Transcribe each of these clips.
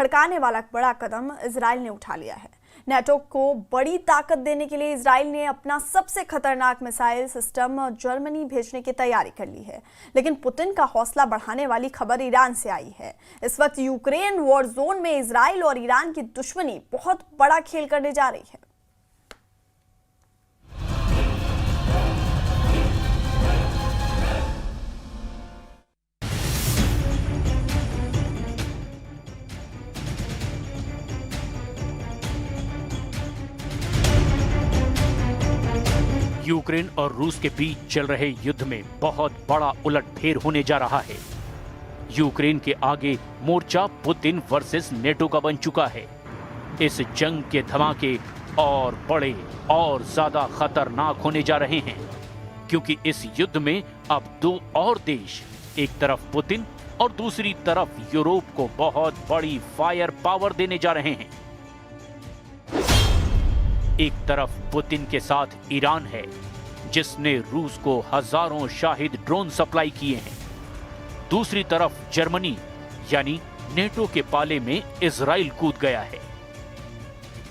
भड़काने वाला बड़ा कदम इजराइल ने उठा लिया है। नेटो को बड़ी ताकत देने के लिए इजराइल ने अपना सबसे खतरनाक मिसाइल सिस्टम जर्मनी भेजने की तैयारी कर ली है। लेकिन पुतिन का हौसला बढ़ाने वाली खबर ईरान से आई है। इस वक्त यूक्रेन वॉर जोन में इजराइल और ईरान की दुश्मनी बहुत बड़ा खेल करने जा रही है। यूक्रेन और रूस के बीच चल रहे युद्ध में बहुत बड़ा उलटफेर होने जा रहा है। यूक्रेन के आगे मोर्चा पुतिन वर्सेस नेटो का बन चुका है। इस जंग के धमाके और बड़े और ज्यादा खतरनाक होने जा रहे हैं, क्योंकि इस युद्ध में अब दो और देश, एक तरफ पुतिन और दूसरी तरफ यूरोप को बहुत बड़ी फायर पावर देने जा रहे हैं। एक तरफ पुतिन के साथ ईरान है, जिसने रूस को हजारों शाहिद ड्रोन सप्लाई किए हैं। दूसरी तरफ जर्मनी यानी नेटो के पाले में इजराइल कूद गया है।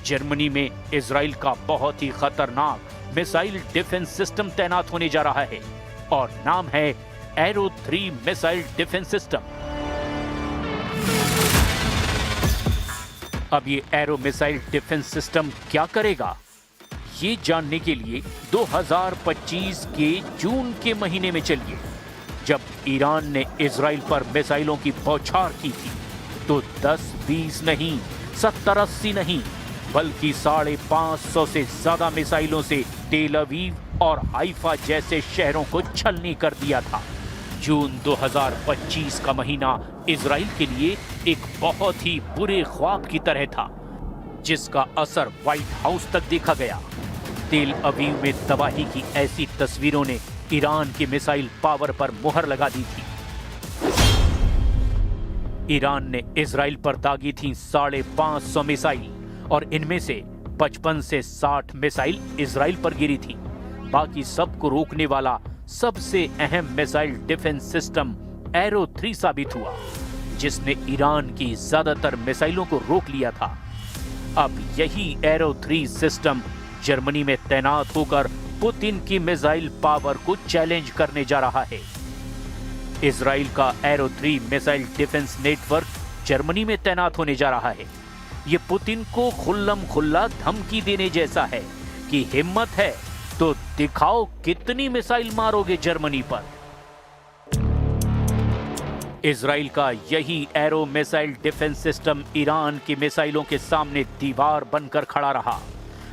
जर्मनी में इजराइल का बहुत ही खतरनाक मिसाइल डिफेंस सिस्टम तैनात होने जा रहा है और नाम है एरो 3 मिसाइल डिफेंस सिस्टम। अब ये एरो मिसाइल डिफेंस सिस्टम क्या करेगा, ये जानने के लिए 2025 के जून के महीने में चलिए, जब ईरान ने इजराइल पर मिसाइलों की बौछार की थी, तो 10-20 नहीं, 70-80 नहीं, बल्कि 550 से ज्यादा मिसाइलों से तेल अवीव और हाइफा जैसे शहरों को छलनी कर दिया था। जून 2025 का महीना इजराइल के लिए एक बहुत ही बुरे ख्वाब की तरह था, जिसका असर व्हाइट हाउस तक देखा गया। तेल अवीव में तबाही की ऐसी तस्वीरों ने ईरान की मिसाइल पावर पर मुहर लगा दी थी। ईरान ने इजराइल पर दागी थी 550 मिसाइल और इनमें से 55 से 60 मिसाइल इजराइल पर गिरी थी। बाकी सबको रोकने वाला सबसे अहम मिसाइल डिफेंस सिस्टम एरो 3 साबित हुआ, जिसने ईरान की ज्यादातर मिसाइलों को रोक लिया था। अब यही एरो 3 सिस्टम जर्मनी में तैनात होकर पुतिन की मिसाइल पावर को चैलेंज करने जा रहा है। इजराइल का arrow 3 missile defence network Germany में तैनात होने जा रहा है। ये पुतिन को खुल्लम खुल्ला धमकी देने जैसा है कि हिम्मत है तो दिखाओ कितनी मिसाइल मारोगे जर्मनी पर। इजराइल का यही arrow missile defence system Iran की मिसाइलों के सामने दीवार बनकर खड़ा रहा।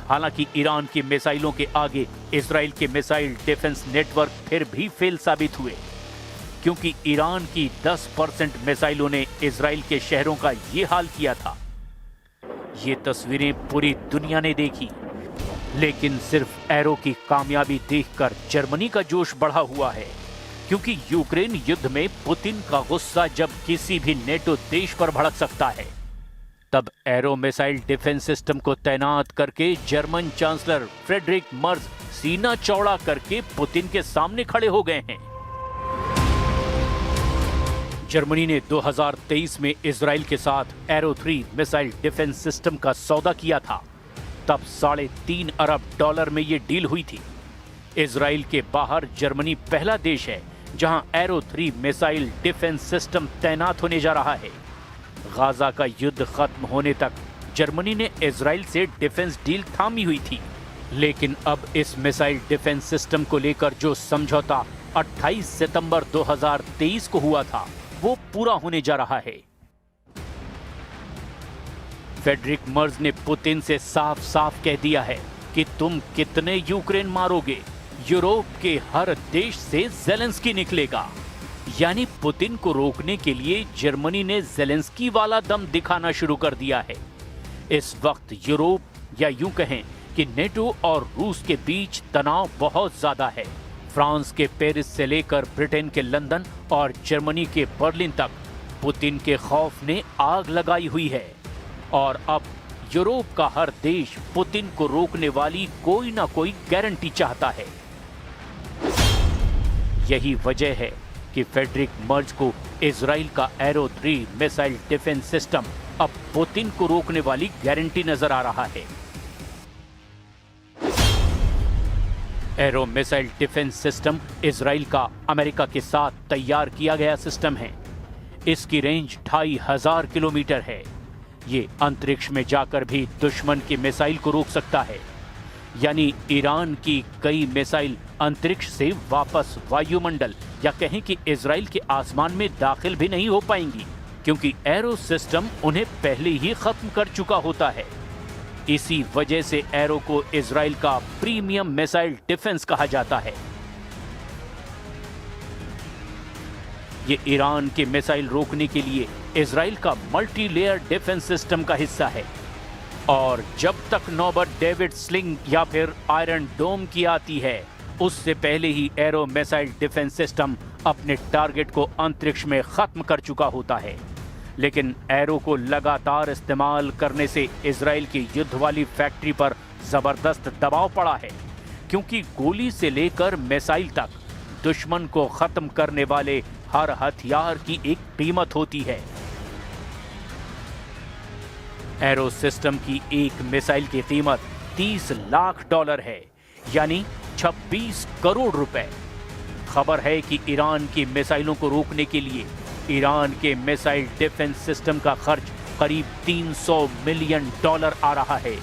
हालांकि ईरान की मिसाइलों के आगे इजराइल के मिसाइल डिफेंस नेटवर्क फिर भी फेल साबित हुए, क्योंकि ईरान की 10% मिसाइलों ने इजराइल के शहरों का ये हाल किया था। ये तस्वीरें पूरी दुनिया ने देखी, लेकिन सिर्फ एरो की कामयाबी देखकर जर्मनी का जोश बढ़ा हुआ है, क्योंकि यूक्रेन युद्ध में पुतिन का गुस्सा जब किसी भी नेटो देश पर भड़क सकता है, तब एरो मिसाइल डिफेंस सिस्टम को तैनात करके जर्मन चांसलर फ्रेडरिक मर्ज सीना चौड़ा करके पुतिन के सामने खड़े हो गए हैं। जर्मनी ने 2023 में इजराइल के साथ एरो 3 मिसाइल डिफेंस सिस्टम का सौदा किया था। तब $3.5 अरब में यह डील हुई थी। इजराइल के बाहर जर्मनी पहला देश है जहां एरो 3 मिसाइल डिफेंस सिस्टम तैनात होने जा रहा है। गाजा का युद्ध खत्म होने तक जर्मनी ने इजराइल से डिफेंस डील थामी हुई थी, लेकिन अब इस मिसाइल डिफेंस सिस्टम को लेकर जो समझौता 28 सितंबर 2023 को हुआ था, वो पूरा होने जा रहा है। फ्रेडरिक मर्ज ने पुतिन से साफ साफ कह दिया है कि तुम कितने यूक्रेन मारोगे, यूरोप के हर देश से ज़ेलेंस्की निकलेगा। यानी पुतिन को रोकने के लिए जर्मनी ने ज़ेलेंस्की वाला दम दिखाना शुरू कर दिया है। इस वक्त यूरोप या यूं कहें कि नेटो और रूस के बीच तनाव बहुत ज्यादा है। फ्रांस के पेरिस से लेकर ब्रिटेन के लंदन और जर्मनी के बर्लिन तक पुतिन के खौफ ने आग लगाई हुई है और अब यूरोप का हर देश पुतिन को रोकने वाली कोई ना कोई गारंटी चाहता है। यही वजह है कि फ्रेडरिक मर्ज को इजराइल का एरो 3 मिसाइल डिफेंस सिस्टम अब पुतिन को रोकने वाली गारंटी नजर आ रहा है। Arrow missile defence system Israel का अमेरिका के साथ तैयार किया गया सिस्टम है। इसकी रेंज 2500 किलोमीटर है। ये अंतरिक्ष में जाकर भी दुश्मन की मिसाइल को रोक सकता है, यानी ईरान की कई मिसाइल अंतरिक्ष से वापस वायुमंडल या कहें कि इजराइल के आसमान में दाखिल भी नहीं हो पाएंगी, क्योंकि एरो सिस्टम उन्हें पहले ही खत्म कर चुका होता है। इसी वजह से एरो को इजराइल का प्रीमियम मिसाइल डिफेंस कहा जाता है। ये ईरान के मिसाइल रोकने के लिए इजराइल का मल्टी लेयर डिफेंस सिस्टम का हिस्सा है। और जब तक नौबत डेविड स्लिंग या फिर आयरन डोम की आती है, उससे पहले ही एरो मिसाइल डिफेंस सिस्टम अपने टारगेट को अंतरिक्ष में खत्म कर चुका होता है। लेकिन एरो को लगातार इस्तेमाल करने से इजराइल की युद्ध वाली फैक्ट्री पर जबरदस्त दबाव पड़ा है, क्योंकि गोली से लेकर मिसाइल तक दुश्मन को खत्म करने वाले हर हथियार की एक कीमत होती है। एरो सिस्टम की एक मिसाइल की कीमत $30 लाख है, यानी 26 करोड़ रुपए। खबर है कि ईरान की मिसाइलों को रोकने के लिए ईरान के मिसाइल डिफेंस सिस्टम का खर्च करीब $300 मिलियन आ रहा है,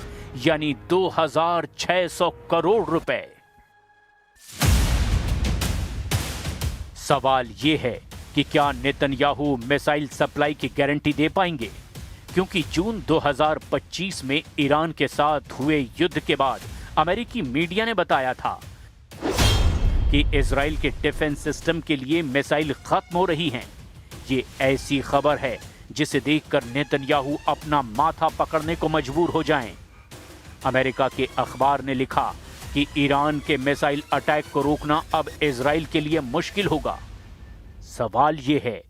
यानी 2600 करोड़ रुपए। सवाल ये है कि क्या नेतन्याहू मिसाइल सप्लाई की गारंटी दे पाएंगे, क्योंकि जून 2025 में ईरान के साथ हुए युद्ध के बाद अमेरिकी मीडिया ने बताया था कि इजराइल के डिफेंस सिस्टम के लिए मिसाइल खत्म हो रही हैं। ये ऐसी खबर है जिसे देखकर नेतन्याहू अपना माथा पकड़ने को मजबूर हो जाएं। अमेरिका के अखबार ने लिखा कि ईरान के मिसाइल अटैक को रोकना अब इजराइल के लिए मुश्किल होगा। सवाल ये है,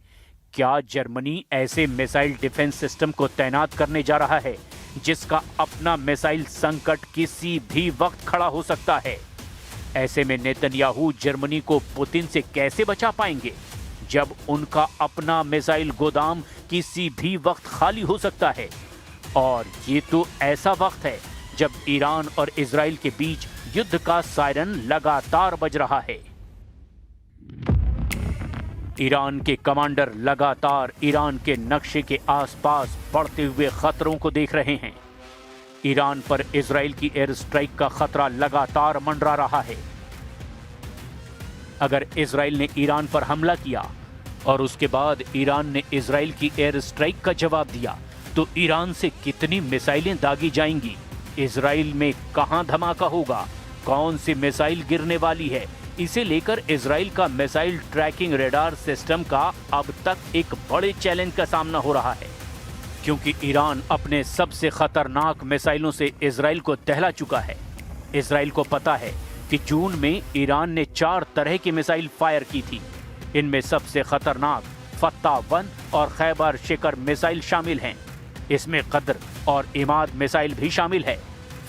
क्या जर्मनी ऐसे मिसाइल डिफेंस सिस्टम को तैनात करने जा रहा है जिसका अपना मिसाइल संकट किसी भी वक्त खड़ा हो सकता है? ऐसे में नेतन्याहू जर्मनी को पुतिन से कैसे बचा पाएंगे जब उनका अपना मिसाइल गोदाम किसी भी वक्त खाली हो सकता है? और ये तो ऐसा वक्त है जब ईरान और इजराइल के बीच युद्ध का सायरन लगातार बज रहा है। ईरान के कमांडर लगातार ईरान के नक्शे के आसपास बढ़ते हुए खतरों को देख रहे हैं। ईरान पर इजराइल की एयर स्ट्राइक का खतरा लगातार मंडरा रहा है। अगर इजराइल ने ईरान पर हमला किया और उसके बाद ईरान ने इजराइल की एयर स्ट्राइक का जवाब दिया, तो ईरान से कितनी मिसाइलें दागी जाएंगी, इजराइल में कहां धमाका होगा, कौन सी मिसाइल गिरने वाली है, इसे लेकर इजराइल का मिसाइल ट्रैकिंग रेडार सिस्टम का अब तक एक बड़े चैलेंज का सामना हो रहा है, क्योंकि ईरान अपने सबसे खतरनाक मिसाइलों से इजराइल को दहला चुका है। इजराइल को पता है कि जून में ईरान ने 4 तरह की मिसाइल फायर की थी। इनमें सबसे खतरनाक फत्ता-1 और खैबर शिकर मिसाइल शामिल हैं। इसमें कद्र और इमाद मिसाइल भी शामिल है।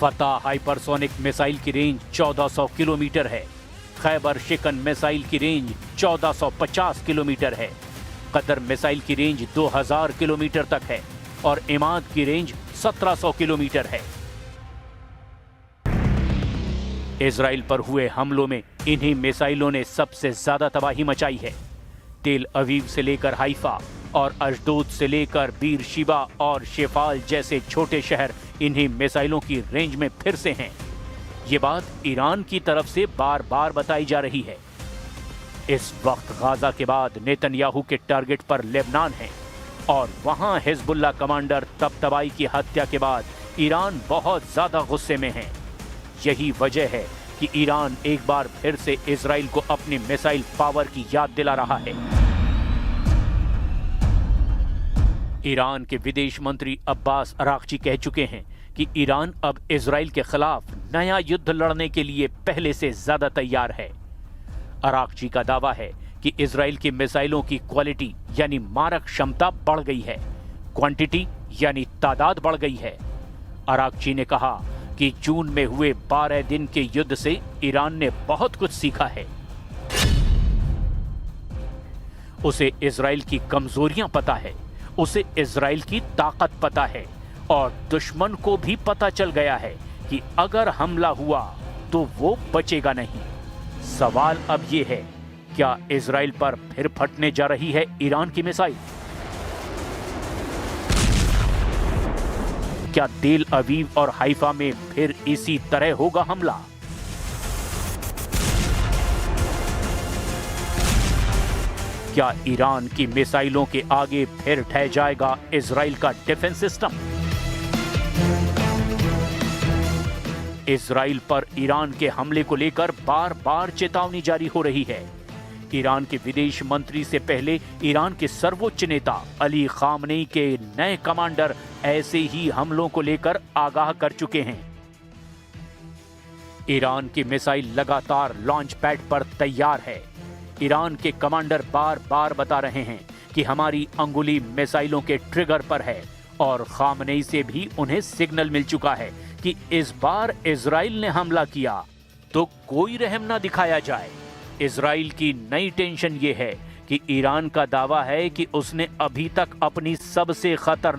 फत्ता हाइपरसोनिक मिसाइल की रेंज 1400 किलोमीटर है। खैबर शिकन मिसाइल की रेंज 1450 किलोमीटर है। कद्र मिसाइल की रेंज 2000 किलोमीटर तक है और इमाद की रेंज 1700 किलोमीटर है। इजराइल पर हुए हमलों में इन्हीं मिसाइलों ने सबसे ज्यादा तबाही मचाई है। तेल अवीव से लेकर हाइफा और अशदोद से लेकर बीर शिबा और शेफाल जैसे छोटे शहर इन्हीं मिसाइलों की रेंज में फिर से हैं। ये बात ईरान की तरफ से बार बार बताई जा रही है। इस वक्त गाजा के बाद नेतन्याहू के टारगेट पर लेबनान है और वहां हिजबुल्लाह कमांडर तबतबाई की हत्या के बाद ईरान बहुत ज्यादा गुस्से में है। यही वजह है कि ईरान एक बार फिर से इजराइल को अपनी मिसाइल पावर की याद दिला रहा है। ईरान के विदेश मंत्री अब्बास अरागची कह चुके हैं कि ईरान अब इजराइल के खिलाफ नया युद्ध लड़ने के लिए पहले से ज्यादा तैयार है। अरागची का दावा है कि इजराइल की मिसाइलों की क्वालिटी यानी मारक क्षमता बढ़ गई है, क्वांटिटी यानी तादाद बढ़ गई है। अरागची ने कहा कि जून में हुए 12 दिन के युद्ध से ईरान ने बहुत कुछ सीखा है। उसे इजराइल की कमजोरियां पता है उसे इजराइल की ताकत पता है और दुश्मन को भी पता चल गया है कि अगर हमला हुआ तो वो बचेगा नहीं। सवाल अब ये है, क्या इजराइल पर फिर फटने जा रही है ईरान की मिसाइल? क्या तेल अवीव और हाइफा में फिर इसी तरह होगा हमला? क्या ईरान की मिसाइलों के आगे फिर ढह जाएगा इजराइल का डिफेंस सिस्टम? इजराइल पर ईरान के हमले को लेकर बार बार चेतावनी जारी हो रही है। ईरान के विदेश मंत्री से पहले ईरान के सर्वोच्च नेता अली खामनेई के नए कमांडर ऐसे ही हमलों को लेकर आगाह कर चुके हैं। ईरान की मिसाइल लगातार लॉन्च पैड पर तैयार है। ईरान के कमांडर बार बार बता रहे हैं कि हमारी अंगुली मिसाइलों के ट्रिगर पर है और खामनेई से भी उन्हें सिग्नल मिल चुका है कि इस बार इजराइल ने हमला किया तो कोई रहम ना दिखाया जाए। इजराइल की नई टेंशन ये है कि ईरान का दावा है कि उसने अभी तक अपनी सबसे खतरनाक